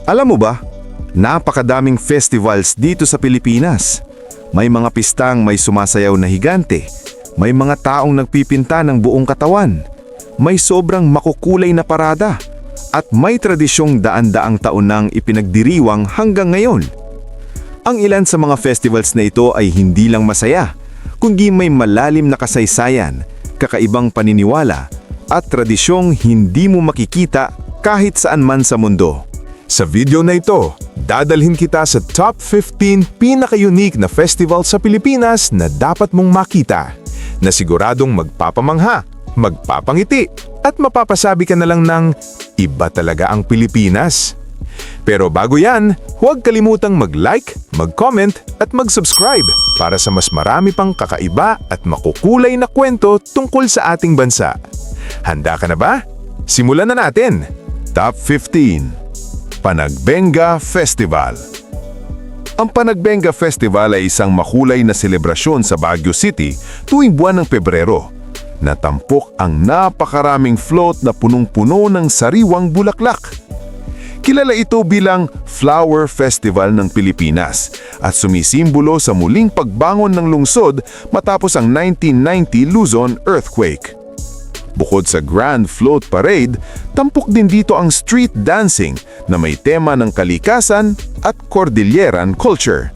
Alam mo ba, napakadaming festivals dito sa Pilipinas. May mga pistang may sumasayaw na higante, may mga taong nagpipinta ng buong katawan, may sobrang makukulay na parada, at may tradisyong daan-daang taon nang ipinagdiriwang hanggang ngayon. Ang ilan sa mga festivals na ito ay hindi lang masaya, kundi may malalim na kasaysayan, kakaibang paniniwala, at tradisyong hindi mo makikita kahit saan man sa mundo. Sa video na ito, dadalhin kita sa top 15 pinaka-unique na festival sa Pilipinas na dapat mong makita, na siguradong magpapamangha, magpapangiti, at mapapasabi ka na lang ng iba talaga ang Pilipinas. Pero bago yan, huwag kalimutang mag-like, mag-comment at mag-subscribe para sa mas marami pang kakaiba at makukulay na kwento tungkol sa ating bansa. Handa ka na ba? Simulan na natin! Top 15. Panagbenga Festival. Ang Panagbenga Festival ay isang makulay na selebrasyon sa Baguio City tuwing buwan ng Pebrero. Natampok ang napakaraming float na punong-puno ng sariwang bulaklak. Kilala ito bilang Flower Festival ng Pilipinas at sumisimbolo sa muling pagbangon ng lungsod matapos ang 1990 Luzon earthquake. Bukod sa Grand Float Parade, tampok din dito ang street dancing na may tema ng kalikasan at Cordilleran culture.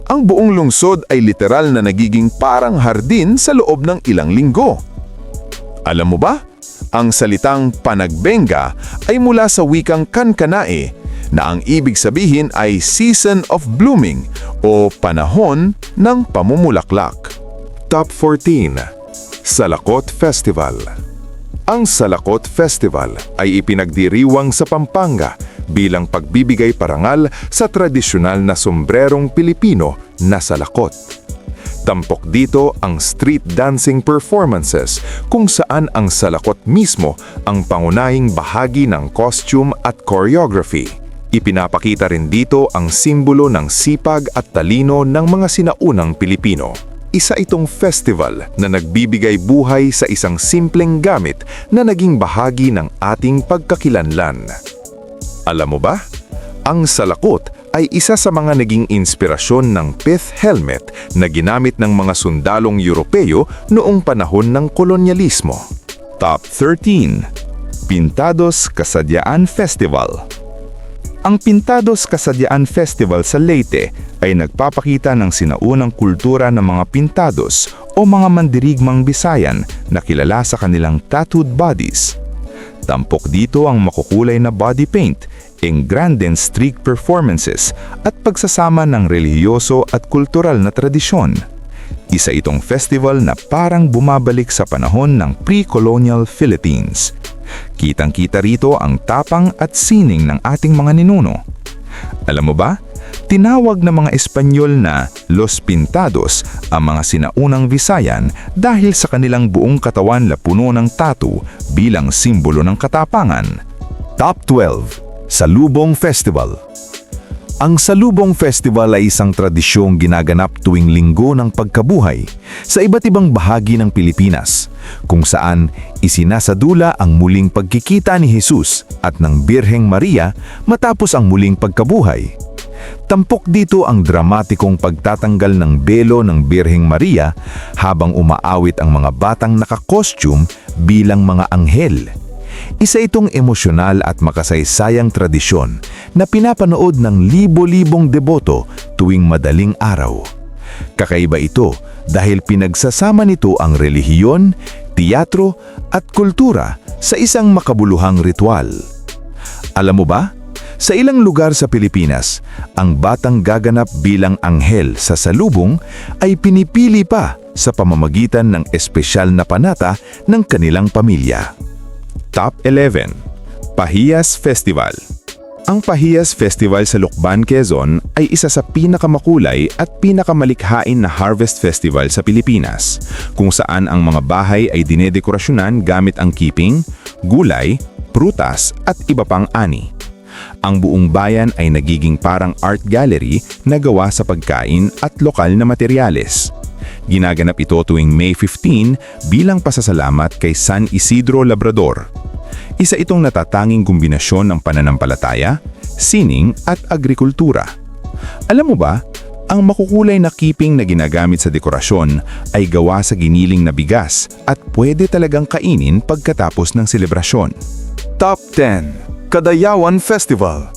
Ang buong lungsod ay literal na nagiging parang hardin sa loob ng ilang linggo. Alam mo ba? Ang salitang panagbenga ay mula sa wikang Kankanae na ang ibig sabihin ay season of blooming o panahon ng pamumulaklak. Top 14. Salakot Festival. Ang Salakot Festival ay ipinagdiriwang sa Pampanga bilang pagbibigay parangal sa tradisyonal na sombrerong Pilipino na salakot. Tampok dito ang street dancing performances kung saan ang salakot mismo ang pangunahing bahagi ng costume at choreography. Ipinapakita rin dito ang simbolo ng sipag at talino ng mga sinaunang Pilipino. Isa itong festival na nagbibigay buhay sa isang simpleng gamit na naging bahagi ng ating pagkakilanlan. Alam mo ba? Ang salakot ay isa sa mga naging inspirasyon ng pith helmet na ginamit ng mga sundalong Europeo noong panahon ng kolonyalismo. Top 13. Pintados Kasadyaan Festival. Ang Pintados Kasadyaan Festival sa Leyte ay nagpapakita ng sinaunang kultura ng mga pintados o mga mandirigmang Bisayan na kilala sa kanilang tattooed bodies. Tampok dito ang makukulay na body paint, engranded streak performances at pagsasama ng relihiyoso at kultural na tradisyon. Isa itong festival na parang bumabalik sa panahon ng pre-colonial Philippines. Kitang-kita rito ang tapang at sining ng ating mga ninuno. Alam mo ba? Tinawag ng mga Espanyol na Los Pintados ang mga sinaunang Visayan dahil sa kanilang buong katawan na puno ng tattoo bilang simbolo ng katapangan. Top 12. Salubong Festival. Ang Salubong Festival ay isang tradisyong ginaganap tuwing Linggo ng Pagkabuhay sa iba't ibang bahagi ng Pilipinas, kung saan isinasadula ang muling pagkikita ni Jesus at ng Birheng Maria matapos ang muling pagkabuhay. Tampok dito ang dramatikong pagtatanggal ng belo ng Birheng Maria habang umaawit ang mga batang nakakostume bilang mga anghel. Isa itong emosyonal at makasaysayang tradisyon na pinapanood ng libo-libong deboto tuwing madaling araw. Kakaiba ito dahil pinagsasama nito ang relihiyon, teatro at kultura sa isang makabuluhang ritual. Alam mo ba? Sa ilang lugar sa Pilipinas, ang batang gaganap bilang anghel sa salubong ay pinipili pa sa pamamagitan ng espesyal na panata ng kanilang pamilya. Top 11. Pahiyas Festival. Ang Pahiyas Festival sa Lucban, Quezon ay isa sa pinakamakulay at pinakamalikhain na harvest festival sa Pilipinas, kung saan ang mga bahay ay dinedekorasyonan gamit ang kiping, gulay, prutas at iba pang ani. Ang buong bayan ay nagiging parang art gallery na gawa sa pagkain at lokal na materyales. Ginaganap ito tuwing May 15 bilang pasasalamat kay San Isidro Labrador. Isa itong natatanging kombinasyon ng pananampalataya, sining at agrikultura. Alam mo ba, ang makukulay na keeping na ginagamit sa dekorasyon ay gawa sa giniling na bigas at pwede talagang kainin pagkatapos ng selebrasyon. Top 10. Kadayawan Festival.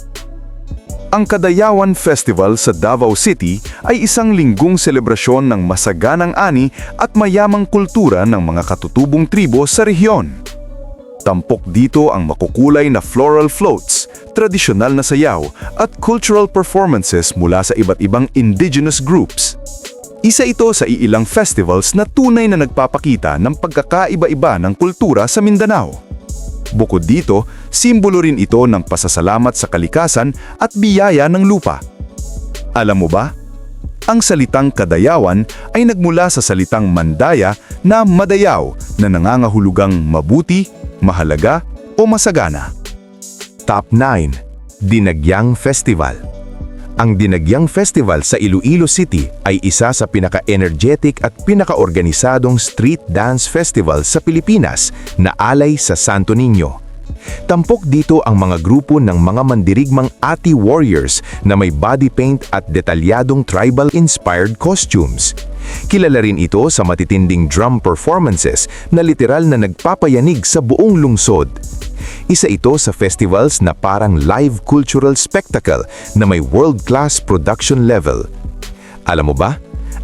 Ang Kadayawan Festival sa Davao City ay isang linggong selebrasyon ng masaganang ani at mayamang kultura ng mga katutubong tribo sa rehiyon. Tampok dito ang makukulay na floral floats, tradisyonal na sayaw at cultural performances mula sa iba't ibang indigenous groups. Isa ito sa iilang festivals na tunay na nagpapakita ng pagkakaiba-iba ng kultura sa Mindanao. Bukod dito, simbolo rin ito ng pasasalamat sa kalikasan at biyaya ng lupa. Alam mo ba? Ang salitang Kadayawan ay nagmula sa salitang Mandaya na madayaw na nangangahulugang mabuti, mahalaga o masagana. Top 9. Dinagyang Festival. Ang Dinagyang Festival sa Iloilo City ay isa sa pinaka-energetic at pinaka-organisadong street dance festival sa Pilipinas na alay sa Santo Niño. Tampok dito ang mga grupo ng mga mandirigmang Ati Warriors na may body paint at detalyadong tribal-inspired costumes. Kilala rin ito sa matitinding drum performances na literal na nagpapayanig sa buong lungsod. Isa ito sa festivals na parang live cultural spectacle na may world-class production level. Alam mo ba,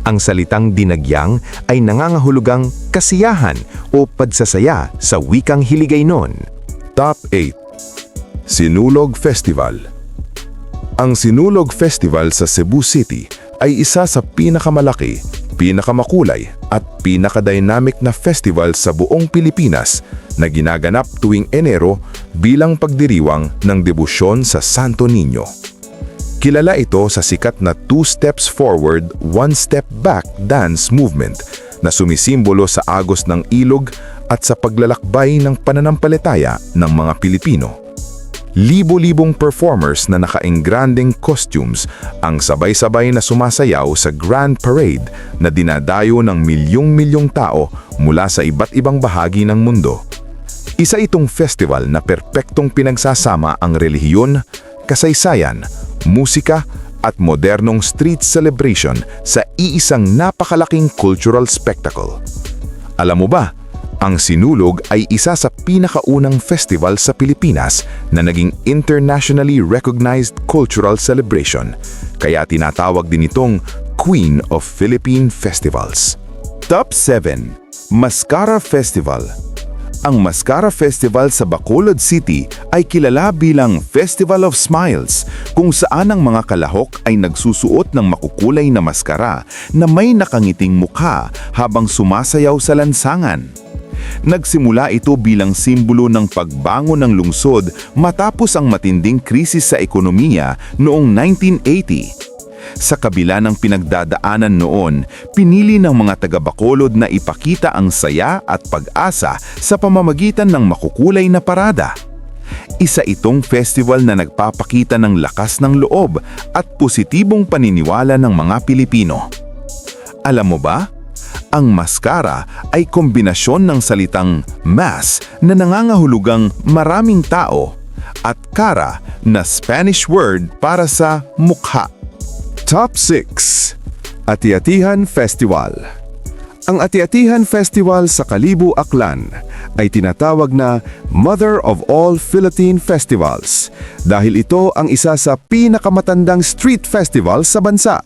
ang salitang dinagyang ay nangangahulugang kasiyahan o pagsasaya sa wikang Hiligaynon. Top 8. Sinulog Festival. Ang Sinulog Festival sa Cebu City ay isa sa pinakamalaki, pinakamakulay at pinakadynamic na festival sa buong Pilipinas na ginaganap tuwing Enero bilang pagdiriwang ng debosyon sa Santo Niño. Kilala ito sa sikat na 2 steps forward, 1 step back dance movement na sumisimbolo sa agos ng ilog at sa paglalakbay ng pananampalataya ng mga Pilipino. Libo-libong performers na naka-engranding costumes ang sabay-sabay na sumasayaw sa Grand Parade na dinadayo ng milyong-milyong tao mula sa iba't ibang bahagi ng mundo. Isa itong festival na perpektong pinagsasama ang relihiyon, kasaysayan, musika at modernong street celebration sa iisang napakalaking cultural spectacle. Alam mo ba, ang Sinulog ay isa sa pinakaunang festival sa Pilipinas na naging internationally recognized cultural celebration, kaya tinatawag din itong Queen of Philippine Festivals. Top 7. Mascara Festival. Ang Mascara Festival sa Bacolod City ay kilala bilang Festival of Smiles, kung saan ang mga kalahok ay nagsusuot ng makukulay na maskara na may nakangiting mukha habang sumasayaw sa lansangan. Nagsimula ito bilang simbolo ng pagbangon ng lungsod matapos ang matinding krisis sa ekonomiya noong 1980. Sa kabila ng pinagdadaanan noon, pinili ng mga taga-Bacolod na ipakita ang saya at pag-asa sa pamamagitan ng makukulay na parada. Isa itong festival na nagpapakita ng lakas ng loob at positibong paniniwala ng mga Pilipino. Alam mo ba? Ang maskara ay kombinasyon ng salitang mas na nangangahulugang maraming tao at cara na Spanish word para sa mukha. Top 6. Ati-Atihan Festival. Ang Ati-Atihan Festival sa Kalibo, Aklan ay tinatawag na Mother of All Philippine Festivals dahil ito ang isa sa pinakamatandang street festival sa bansa.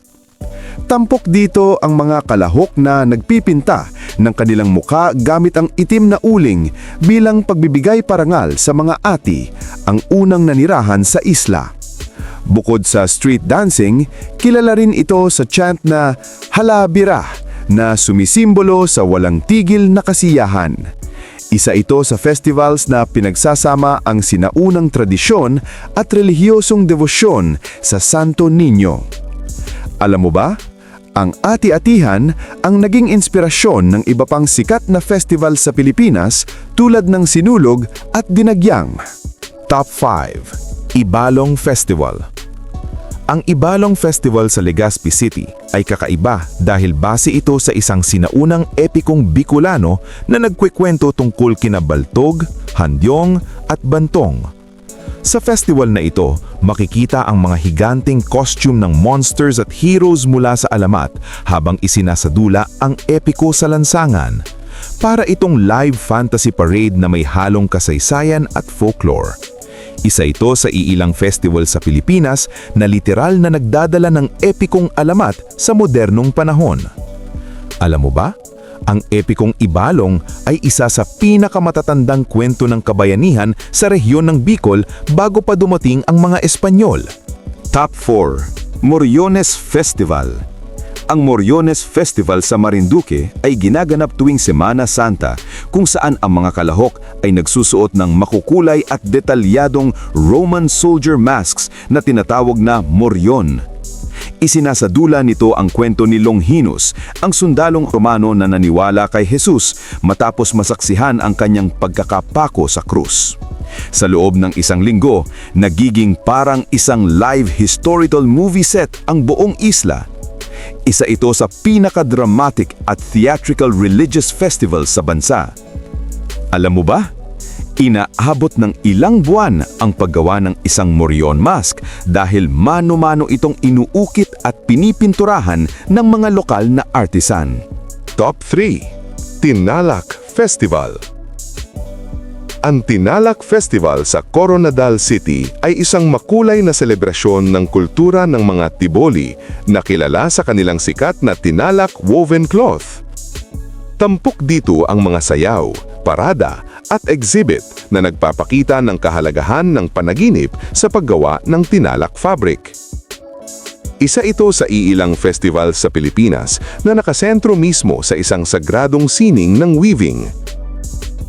Tampok dito ang mga kalahok na nagpipinta ng kanilang mukha gamit ang itim na uling bilang pagbibigay parangal sa mga ati, ang unang nanirahan sa isla. Bukod sa street dancing, kilala rin ito sa chant na Hala Bira na sumisimbolo sa walang tigil na kasiyahan. Isa ito sa festivals na pinagsasama ang sinaunang tradisyon at relihiyosong debosyon sa Santo Niño. Alam mo ba? Ang Ati-Atihan ang naging inspirasyon ng iba pang sikat na festival sa Pilipinas tulad ng Sinulog at Dinagyang. Top 5. Ibalong Festival. Ang Ibalong Festival sa Legazpi City ay kakaiba dahil base ito sa isang sinaunang epikong Bicolano na nagkukwento tungkol kina Baltog, Handyong at bantong. Sa festival na ito, makikita ang mga higanting costume ng monsters at heroes mula sa alamat habang isinasadula ang epiko sa lansangan. Para itong live fantasy parade na may halong kasaysayan at folklore. Isa ito sa iilang festival sa Pilipinas na literal na nagdadala ng epikong alamat sa modernong panahon. Alam mo ba? Ang epikong Ibalong ay isa sa pinakamatatandang kwento ng kabayanihan sa rehiyon ng Bicol bago pa dumating ang mga Espanyol. Top 4. Moriones Festival. Ang Moriones Festival sa Marinduque ay ginaganap tuwing Semana Santa kung saan ang mga kalahok ay nagsusuot ng makukulay at detalyadong Roman soldier masks na tinatawag na Morion. Isinasadula nito ang kwento ni Longinus, ang sundalong Romano na naniwala kay Jesus matapos masaksihan ang kanyang pagkakapako sa krus. Sa loob ng isang linggo, nagiging parang isang live historical movie set ang buong isla. Isa ito sa pinaka-dramatic at theatrical religious festival sa bansa. Alam mo ba? Inaabot ng ilang buwan ang paggawa ng isang Morion mask dahil mano-mano itong inuukit at pinipinturahan ng mga lokal na artisan. Top 3. Tinalak Festival. Ang Tinalak Festival sa Coronadal City ay isang makulay na selebrasyon ng kultura ng mga Tiboli na kilala sa kanilang sikat na Tinalak woven cloth. Tampok dito ang mga sayaw, parada at exhibit na nagpapakita ng kahalagahan ng panaginip sa paggawa ng tinalak fabric. Isa ito sa iilang festival sa Pilipinas na nakasentro mismo sa isang sagradong sining ng weaving.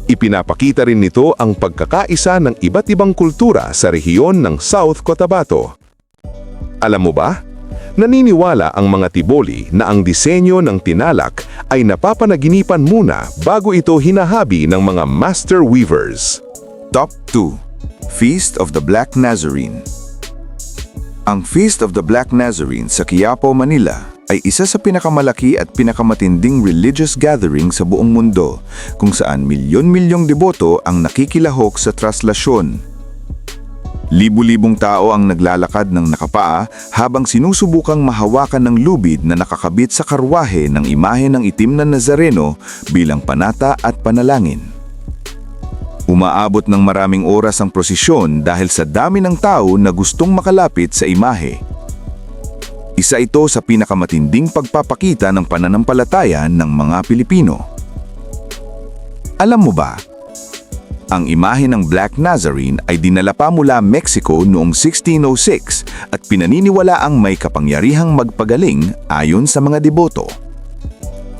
Ipinapakita rin nito ang pagkakaisa ng iba't ibang kultura sa rehiyon ng South Cotabato. Alam mo ba? Naniniwala ang mga Tiboli na ang disenyo ng tinalak ay napapanaginipan muna bago ito hinahabi ng mga master weavers. Top 2. Feast of the Black Nazarene. Ang Feast of the Black Nazarene sa Quiapo, Manila ay isa sa pinakamalaki at pinakamatinding religious gathering sa buong mundo kung saan milyon-milyong deboto ang nakikilahok sa traslasyon. Libu-libong tao ang naglalakad ng nakapaa habang sinusubukang mahawakan ng lubid na nakakabit sa karwahe ng imahe ng itim na Nazareno bilang panata at panalangin. Umaabot ng maraming oras ang prosesyon dahil sa dami ng tao na gustong makalapit sa imahe. Isa ito sa pinakamatinding pagpapakita ng pananampalataya ng mga Pilipino. Alam mo ba? Ang imahe ng Black Nazarene ay dinala pa mula Mexico noong 1606 at pinaniniwalaang may kapangyarihang magpagaling ayon sa mga deboto.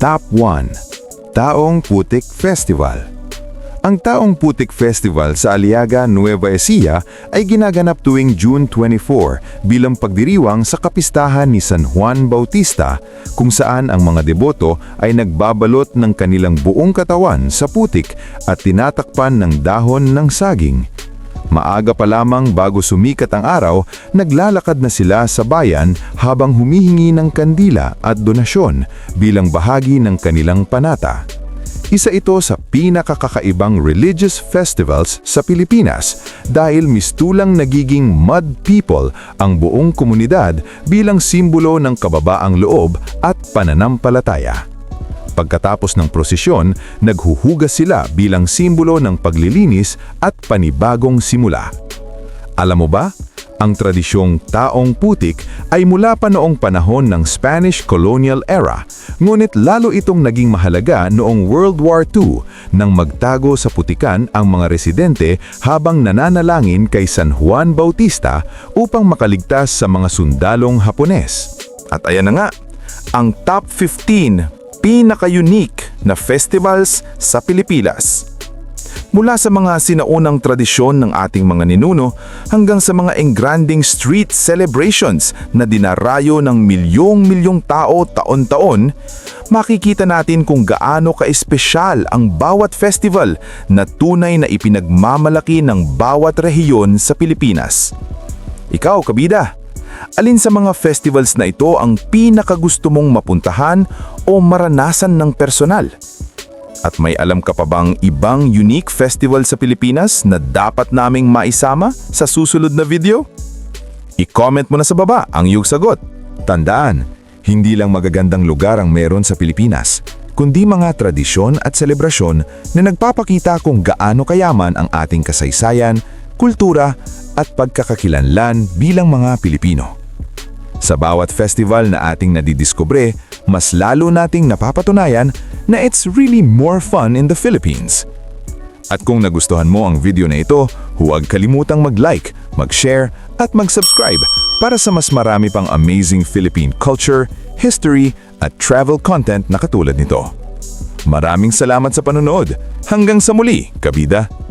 Top 1. Taong Putik Festival. Ang Taong Putik Festival sa Aliaga, Nueva Ecija ay ginaganap tuwing June 24 bilang pagdiriwang sa kapistahan ni San Juan Bautista kung saan ang mga deboto ay nagbabalot ng kanilang buong katawan sa putik at tinatakpan ng dahon ng saging. Maaga pa lamang bago sumikat ang araw, naglalakad na sila sa bayan habang humihingi ng kandila at donasyon bilang bahagi ng kanilang panata. Isa ito sa pinakakakaibang religious festivals sa Pilipinas dahil mistulang nagiging mud people ang buong komunidad bilang simbolo ng kababaang loob at pananampalataya. Pagkatapos ng prosesyon, naghuhugas sila bilang simbolo ng paglilinis at panibagong simula. Alam mo ba? Ang tradisyong Taong Putik ay mula pa noong panahon ng Spanish colonial era, ngunit lalo itong naging mahalaga noong World War II nang magtago sa putikan ang mga residente habang nananalangin kay San Juan Bautista upang makaligtas sa mga sundalong Hapones. At ayan na nga, ang top 15 pinaka-unique na festivals sa Pilipinas. Mula sa mga sinaunang tradisyon ng ating mga ninuno hanggang sa mga engranding street celebrations na dinarayo ng milyong-milyong tao taon-taon, makikita natin kung gaano ka-espesyal ang bawat festival na tunay na ipinagmamalaki ng bawat rehiyon sa Pilipinas. Ikaw, kabida, alin sa mga festivals na ito ang pinakagusto mong mapuntahan o maranasan ng personal? At may alam ka pa bang ibang unique festival sa Pilipinas na dapat naming maisama sa susunod na video? I-comment mo na sa baba ang iyong sagot. Tandaan, hindi lang magagandang lugar ang meron sa Pilipinas, kundi mga tradisyon at selebrasyon na nagpapakita kung gaano kayaman ang ating kasaysayan, kultura at pagkakakilanlan bilang mga Pilipino. Sa bawat festival na ating nadidiskubre, mas lalo nating napapatunayan na it's really more fun in the Philippines. At kung nagustuhan mo ang video na ito, huwag kalimutang mag-like, mag-share at mag-subscribe para sa mas marami pang amazing Philippine culture, history at travel content na katulad nito. Maraming salamat sa panonood. Hanggang sa muli, kabida!